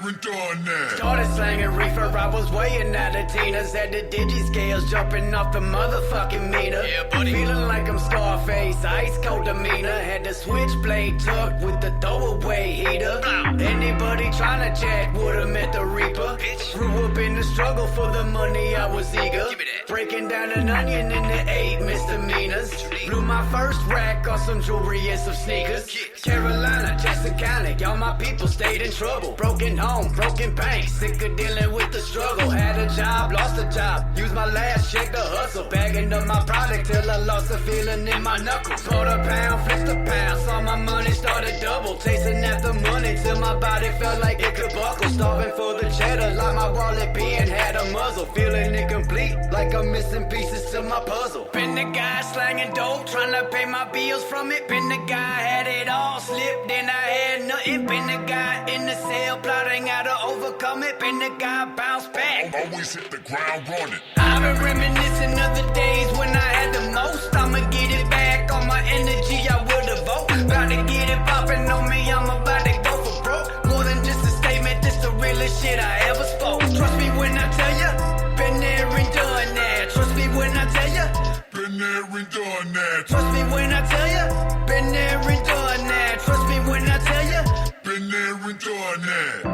and done that. Started slanging reefer, I was weighing out of Tina's. Had the digi-scales jumping off the motherfucking meter. Yeah, buddy. Feeling like I'm Scarface, ice cold demeanor. Had the switchblade tucked with the throwaway heater. Anybody trying to jack would've met the reaper. Grew up in the struggle for the money, I was eager. Breaking down an onion into 8 misdemeanors. Blew my first rack on some jewelry and some sneakers. Carolina, Jackson County, all my people stayed in trouble. Broken home, broken bank, sick of dealing with the struggle. Had a job, lost a job, used my last check to hustle. Bagging up my product till I lost the feeling in my knuckles. Bought a pound, flipped a pound, saw my money started double. Chasing after money till my body felt like it could buckle. Starving for the cheddar, like my wallet being had a muzzle. Feeling incomplete, like I'm missing pieces to my puzzle. Been the guy slanging dope, trying to pay my bills from it. Been the guy had it all, slipped, then I had nothing. Been the guy in the cell, plotting how to overcome it. Been the guy bounce back, always hit the ground running. I've been reminiscing of the days when I had the most. I'ma get it back, all my energy I will devote. About to get it popping on me, I'm about to go for broke. More than just a statement, this the realest shit I ever spoke. Trust me when I tell ya, been there and done that. Trust me when I tell ya, been there and done that. Trust me when I tell ya, been there and done that. Trust me when I tell ya, been there and done that.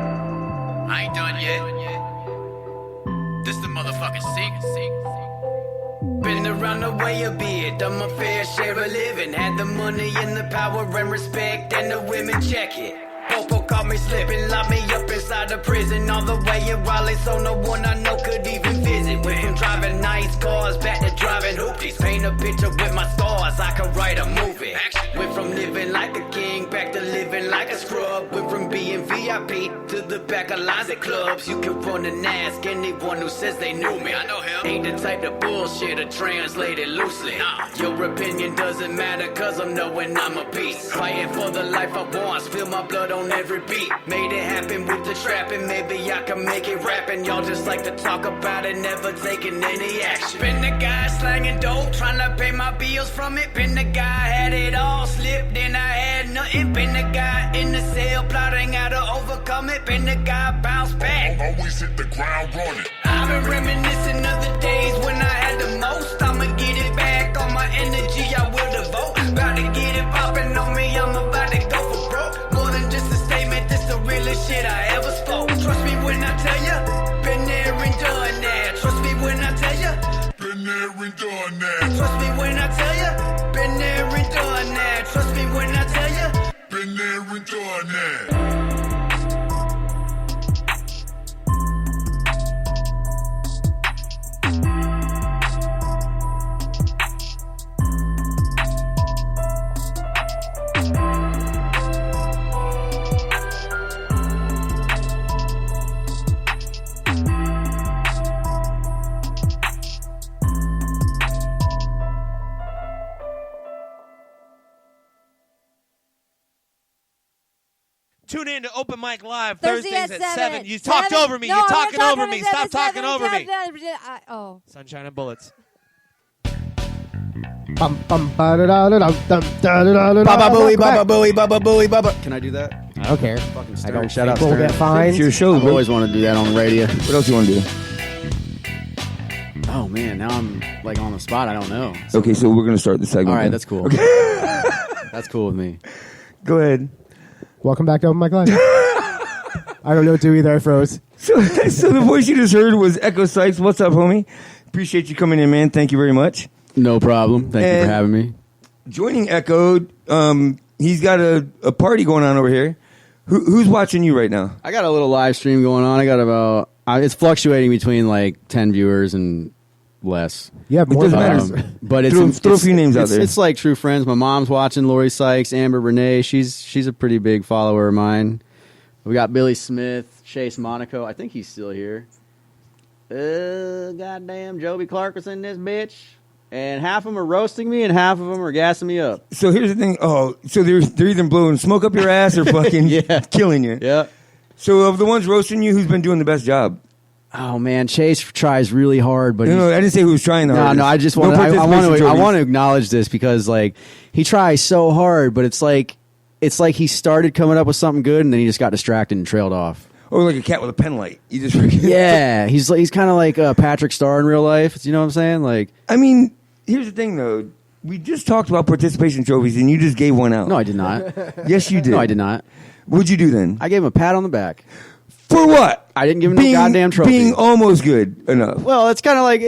I ain't done yet. This the motherfucking secret. Been around the way a bit, done my fair share of living. Had the money and the power and respect, and the women check it. Popo caught me slipping, locked me up inside the prison. All the way in Raleigh, so no one I know could even visit. Went from driving nice cars back to driving hoopties. Paint a picture with my scars, I could write a movie. Went from living like a king back to living like a scrub. Went from being VIP to the back of lines at clubs. You can run and ask anyone who says they knew me. I know him. Ain't the type of bullshit to translate it loosely. Your opinion doesn't matter, cause I'm knowing I'm a beast. Fighting for the life I want, spill my blood on every beat. Made it happen with the trapping, maybe I can make it rapping. Y'all just like to talk about it, never taking any action. Been the guy slanging dope, trying to pay my bills from it. Been the guy had it all, slipped, then I had nothing. Been the guy in the cell, plotting how to overcome it. Been the guy bounce back, always hit the ground running. I've been reminiscing of the days when I had the most. I'ma get it back, all my energy I will devote. About to get it popping on me, I'm about to go for broke. More than just a statement, this the realest shit I ever spoke. Trust me when I tell ya, been there and done that. Trust me when I tell ya, been there and done that. Trust me when I tell ya, been there and done that. Trust me when I tell ya, been there and done that. Tune in to Open Mic Live Thursdays Thursdays at 7. You 7. talked over me. No, You're talking over me. 7, Stop talking over me. Oh. Sunshine and Bullets. Bum bum ba da da da dum da da da da. Baba booey, baba booey, baba booey, baba. Can I do that? I don't care. Fucking Stern. I don't Shout out we'll Stern. get fined. It's your show. I always want to do that on the radio. What else you want to do? Oh man, now I'm like on the spot. I don't know. Okay, so we're gonna start the segment. All right, then. that's cool. Okay. That's cool with me. Go ahead. Welcome back to Open Mic Live. I don't know what to do either. I froze. So the voice you just heard was Ekko Sykes. What's up, homie? Appreciate you coming in, man. Thank you very much. No problem. Thank you for having me. Joining Ekko, he's got a party going on over here. Who's watching you right now? I got a little live stream going on. I got about it's fluctuating between like 10 viewers and less. Yeah, it doesn't matter. But throw a few names out there. It's like true friends. My mom's watching. Lori Sykes, Amber Renee. She's a pretty big follower of mine. We got Billy Smith, Chase Monaco. I think he's still here. Goddamn, Joby Clark was in this bitch. And half of them are roasting me, and half of them are gassing me up. So here's the thing. Oh, so they're either blowing smoke up your ass or fucking killing you. Yeah. So of the ones roasting you, who's been doing the best job? Oh man, Chase tries really hard, but no, I didn't say who was trying the hardest. No, I just want I want to acknowledge this because like he tries so hard, but it's like he started coming up with something good and then he just got distracted and trailed off. Or like a cat with a pen light. You just freaking Yeah, he's kind of like Patrick Starr in real life. You know what I'm saying? Like, I mean, here's the thing though. We just talked about participation trophies, and you just gave one out. no, I did not. Yes, you did. No, I did not. What'd you do then? I gave him a pat on the back. For what? I didn't give him no goddamn trophy. Being almost good enough. Well, it's kind of like,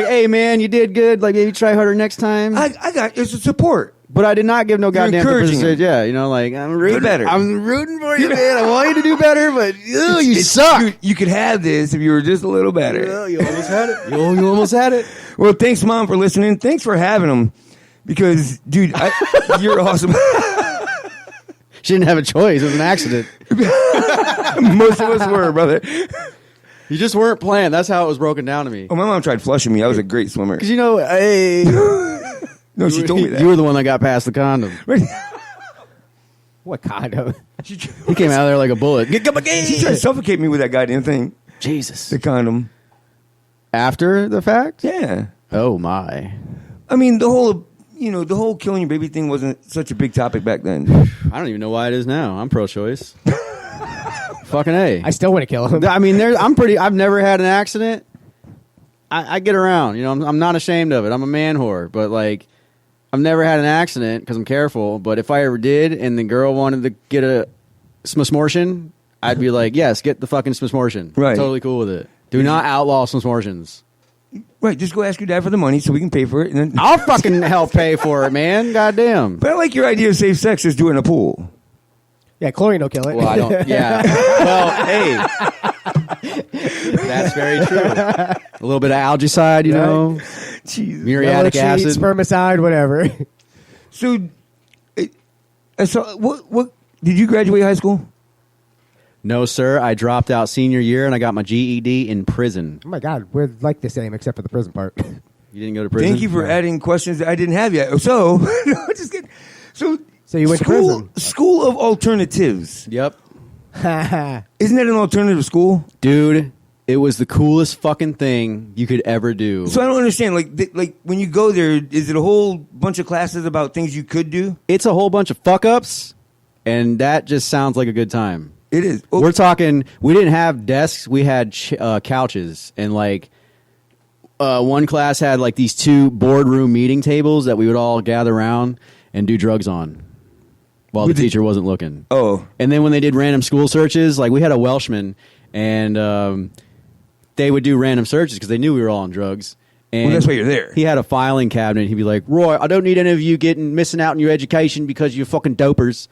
hey man, you did good. Like maybe try harder next time. I got it's a support. But I did not give no goddamn encouraging participation. him. Yeah, you know, like I'm rooting. Do better. I'm rooting for you, man. I want you to do better, but you suck. You could have this if you were just a little better. Well, you almost had it. You almost had it. Well, thanks, Mom, for listening. Thanks for having them. Because, dude, you're awesome. She didn't have a choice. It was an accident. Most of us were, brother. You just weren't playing. That's how it was broken down to me. Oh, my mom tried flushing me. I was a great swimmer. Because, you know, hey. No, she told me that. You were the one that got past the condom. What condom? She He came out of there like a bullet. Get my game. tried to suffocate me with that goddamn thing. Jesus. The condom. After the fact? Yeah. Oh, my. I mean, the whole killing your baby thing wasn't such a big topic back then. I don't even know why it is now. I'm pro-choice. Fucking A. I still want to kill him. I mean, I've never had an accident. I get around. You know, I'm not ashamed of it. I'm a man whore. But, like, I've never had an accident because I'm careful. But if I ever did and the girl wanted to get a smortion, I'd be like, yes, get the fucking smortion. Right. Totally cool with it. Do not outlaw smortions. Right, just go ask your dad for the money so we can pay for it. And then I'll fucking help pay for it, man. Goddamn. But I like your idea of safe sex is doing a pool. Yeah, chlorine will kill it. Well, I don't. Yeah. Well, hey, that's very true. A little bit of algicide, you know, Jeez. muriatic Yellow sheet, acid. spermicide, whatever. So, what did you graduate high school? No, sir. I dropped out senior year and I got my GED in prison. Oh my God, we're like the same except for the prison part. You didn't go to prison? Thank you for adding questions that I didn't have yet. So, no, just kidding. So you went to prison? School of Alternatives. Yep. Isn't that an alternative school? Dude, it was the coolest fucking thing you could ever do. So I don't understand. Like when you go there, is it a whole bunch of classes about things you could do? It's a whole bunch of fuck-ups, and that just sounds like a good time. It is. Oh, We're talking, we didn't have desks, we had couches, and like one class had like these 2 boardroom meeting tables that we would all gather around and do drugs on while the teacher wasn't looking. Oh. And then when they did random school searches, like we had a Welshman, and they would do random searches because they knew we were all on drugs. And Well, that's why you're there. He had a filing cabinet. He'd be like, Roy, I don't need any of you missing out on your education because you're fucking dopers.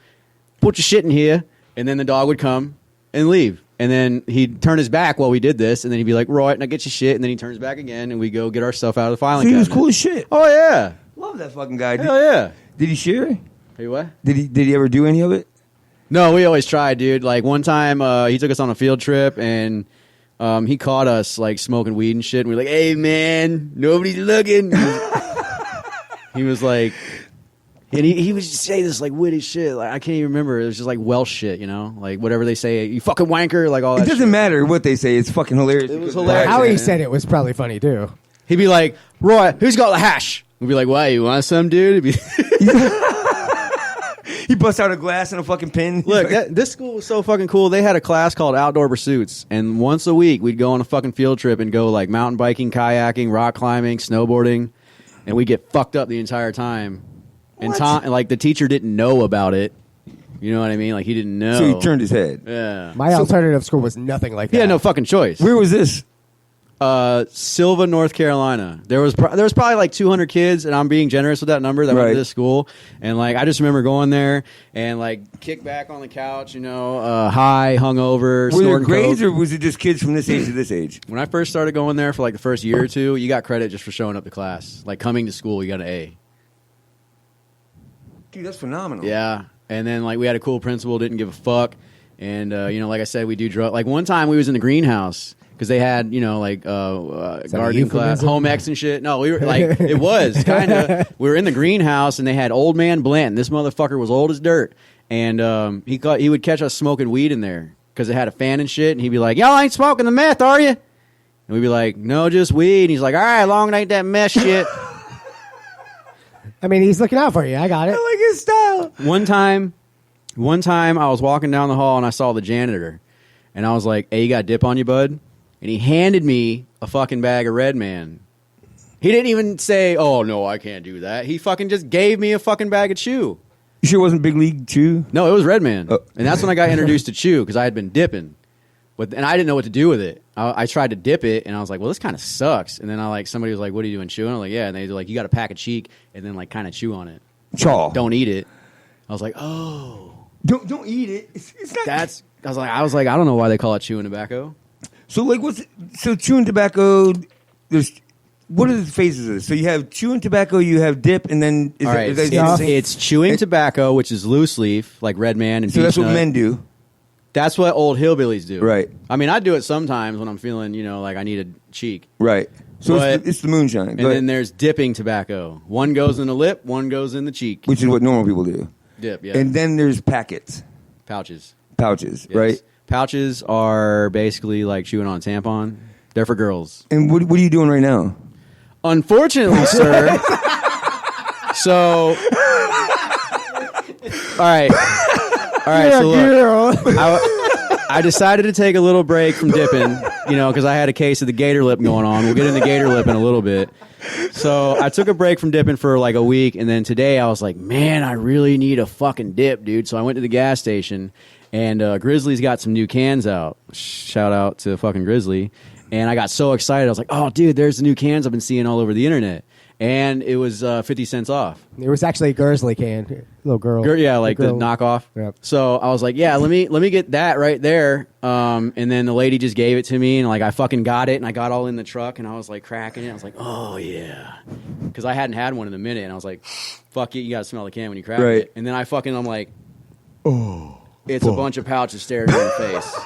Put your shit in here. And then the dog would come and leave. And then he'd turn his back while we did this. And then he'd be like, Roy, now get your shit. And then he turns back again. And we go get our stuff out of the filing So he cabinet. was cool as shit. Oh, yeah. Love that fucking guy. Hell yeah. Did he share? Hey, what? Did he ever do any of it? No, we always tried, dude. Like one time he took us on a field trip and he caught us like smoking weed and shit. And we were like, hey, man, nobody's looking. He was like... And he would just say this like witty shit. Like I can't even remember. It was just like Welsh shit, you know, like whatever they say. You fucking wanker, like all that. It doesn't shit. matter what they say. It's fucking hilarious. It was hilarious. How he said it was probably funny too. He'd be like, Roy, who's got the hash? We'd be like, why, you want some, dude? He'd be He busts out a glass and a fucking pin. Look, this school was so fucking cool. They had a class called Outdoor Pursuits, and once a week we'd go on a fucking field trip and go like mountain biking, kayaking, rock climbing, snowboarding, and we'd get fucked up the entire time. And like the teacher didn't know about it. You know what I mean? Like he didn't know. So he turned his head. Yeah. My alternative school was nothing like that. He had no fucking choice. Where was this? Silva, North Carolina. There was probably like 200 kids, and I'm being generous with that number that went to this school. And like I just remember going there and like kick back on the couch, you know, high, hungover. Were there snorting grades, coke. or was it just kids from this age to this age? When I first started going there for like the first year or two, you got credit just for showing up to class. Like coming to school, you got an A. Dude, that's phenomenal. Yeah. And then like we had a cool principal, didn't give a fuck. And you know, like I said, we do drugs. Like one time we was in the greenhouse because they had, you know, like gardening class, home ec and shit. No, we were like, it was kind of. We were in the greenhouse and they had Old Man Blanton. This motherfucker was old as dirt, and he would catch us smoking weed in there because it had a fan and shit. And he'd be like, "Y'all ain't smoking the meth, are you?" And we'd be like, "No, just weed." And he's like, "All right, long ain't that meth shit." I mean, he's looking out for you. I got it. I like his style. One time I was walking down the hall and I saw the janitor. And I was like, hey, you got dip on you, bud? And he handed me a fucking bag of Red Man. He didn't even say, oh, no, I can't do that. He fucking just gave me a fucking bag of chew. You sure it wasn't Big League Chew? No, it was Red Man. Oh. And that's when I got introduced to chew because I had been dipping. And I didn't know what to do with it. I tried to dip it, and I was like, well, this kind of sucks. And then somebody was like, what are you doing, chewing? I was like, yeah. And they were like, you got to pack a cheek and then kind of chew on it. Chaw. Don't eat it. I was like, oh. Don't eat it. It's not. I was like, I don't know why they call it chewing tobacco. So so chewing tobacco? What are the phases of this? So you have chewing tobacco, you have dip, and then it's chewing tobacco, which is loose leaf, like Red Man and. So that's what men do. That's what old hillbillies do. Right. I mean, I do it sometimes when I'm feeling, like I need a cheek. Right. So it's the moonshine. And then there's dipping tobacco. One goes in the lip, one goes in the cheek. Which is what normal people do. Dip, yeah. And then there's packets. Pouches, yes. right? Pouches are basically like chewing on a tampon. They're for girls. And what are you doing right now? Unfortunately, sir. So, all right. So look, I decided to take a little break from dipping, because I had a case of the gator lip going on. We'll get into gator lip in a little bit. So I took a break from dipping for like a week, and then today I was like, man, I really need a fucking dip, dude. So I went to the gas station, and Grizzly's got some new cans out. Shout out to fucking Grizzly. And I got so excited. I was like, oh, dude, there's the new cans I've been seeing all over the internet. And it was 50 cents off. It was actually a Gursley can. Little girl. The knockoff. Yep. So I was like, yeah, let me get that right there. And then the lady just gave it to me, and I fucking got it, and I got all in the truck, and I was like cracking it. I was like, oh, yeah. Because I hadn't had one in a minute, and I was like, fuck it, you got to smell the can when you crack it. And then I'm like, oh. It's a bunch of pouches staring in the face.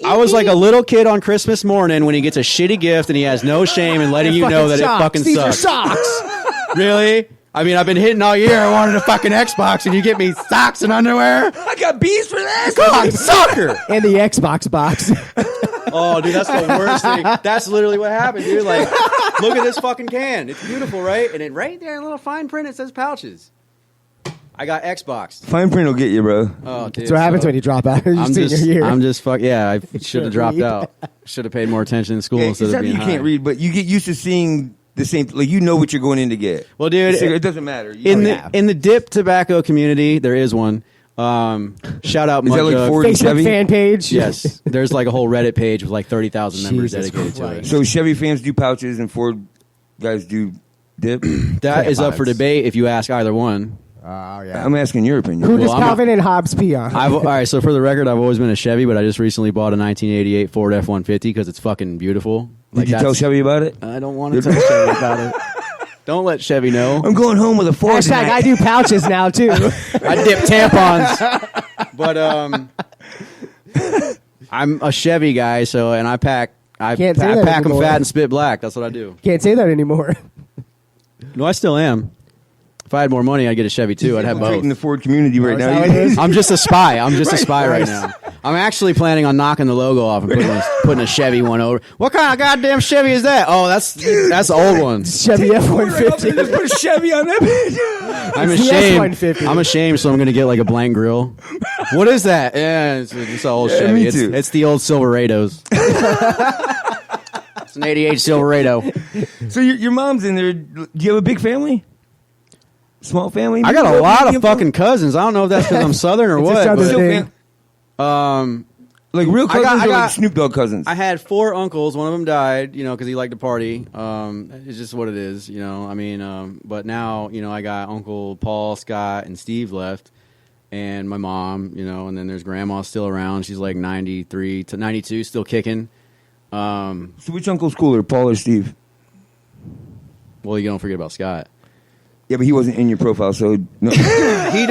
I was like a little kid on Christmas morning when he gets a shitty gift and he has no shame in letting you know that it fucking These sucks. These are socks. Really? I mean, I've been hitting all year. I wanted a fucking Xbox, and you get me socks and underwear? I got bees for this. Come on, sucker! And the Xbox box. Oh, dude, that's the worst thing. That's literally what happened, dude. Like, look at this fucking can. It's beautiful, right? And then right there in little fine print, it says pouches. I got Xbox. Fine print will get you, bro. Oh, dude. That's what happens when you drop out. I'm just I should have dropped out. Should have paid more attention in school instead of being high. You can't read, but you get used to seeing the same. Like, you know what you're going in to get. Well, dude, it doesn't matter. In the dip tobacco community, there is one. Shout out, is that like Ford and Facebook Chevy fan page? Yes, there's like a whole Reddit page with like 30,000 members dedicated to it. So Chevy fans do pouches and Ford guys do dip. That is up for debate if you ask either one. Oh, yeah. I'm asking your opinion. Who does Calvin and Hobbes pee on? All right, so for the record, I've always been a Chevy, but I just recently bought a 1988 Ford F-150 because it's fucking beautiful. Did you tell Chevy about it? I don't want to tell Chevy about it. Don't let Chevy know. I'm going home with a Ford Hashtag tonight. I do pouches now, too. I dip tampons. But I'm a Chevy guy, and I pack them fat and spit black. That's what I do. Can't say that anymore. No, I still am. If I had more money, I'd get a Chevy too. I'd have both. In the Ford community right now. I'm just a spy. I'm just a spy right now. I'm actually planning on knocking the logo off and putting a Chevy one over. What kind of goddamn Chevy is that? Oh, that's the old one. Chevy F-150. Just put a Chevy on that bitch. I'm ashamed. I'm ashamed, so I'm going to get like a blank grill. What is that? Yeah, it's an old Chevy. Me too. It's the old Silverados. It's an 88 Silverado. So your mom's in there. Do you have a big family? Small family? I got a lot of fucking cousins. I don't know if that's because I'm Southern or what. Like real cousins or like Snoop Dogg cousins? I had 4 uncles. One of them died, because he liked to party. It's just what it is, I mean, but now, I got Uncle Paul, Scott, and Steve left. And my mom, and then there's Grandma still around. She's like 93 to 92, still kicking. So which uncle's cooler, Paul or Steve? Well, you don't forget about Scott. Yeah, but he wasn't in your profile, so no. He